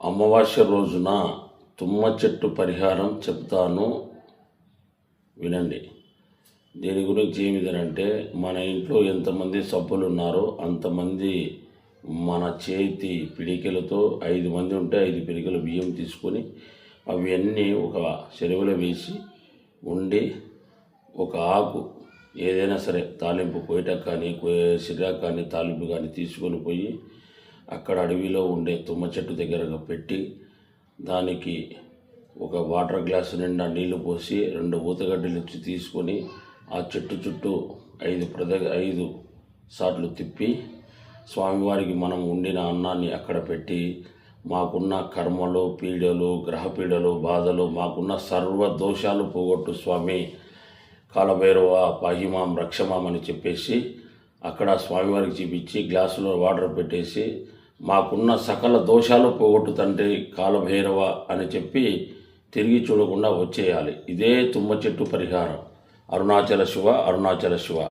అమావాస్య రోజున తుమ్మ చెట్టు పరిహారం చెప్తాను వినండి. దీని గురించి ఏమిటంటే, మన ఇంట్లో ఎంతమంది సభ్యులు ఉన్నారో అంతమంది మన చేతి పిడికిలతో 5 మంది ఉంటే 5 పిడికల బియ్యం తీసుకొని అవన్నీ ఒక చెరువులో వేసి ఉండి ఒక ఆకు ఏదైనా సరే తాలింపు కోయటకు కానీ సిరాకు కానీ తాలింపు కానీ తీసుకొని పోయి అక్కడ అడవిలో ఉండే తుమ్మ చెట్టు దగ్గరగా పెట్టి దానికి ఒక వాటర్ గ్లాసు నిండా నీళ్లు పోసి 2 ఊతగడ్డలు ఇచ్చి తీసుకొని ఆ చెట్టు చుట్టూ 5 సార్లు తిప్పి స్వామివారికి మనం వండిన అన్నాన్ని అక్కడ పెట్టి మాకున్న కర్మలు పీడలు గ్రహపీడలు బాధలు మాకున్న సర్వ దోషాలు పోగొట్టు స్వామి కాలభైరవ పాహిమాం రక్షమాం అని చెప్పేసి అక్కడ స్వామివారికి చూపించి గ్లాసులో వాటర్ పెట్టేసి మాకున్న సకల దోషాలు పోగొట్టు తండ్రి కాలభైరవ అని చెప్పి తిరిగి చూడకుండా వచ్చేయాలి. ఇదే తుమ్మ చెట్టు పరిహారం. అరుణాచల శివ, అరుణాచల శివ.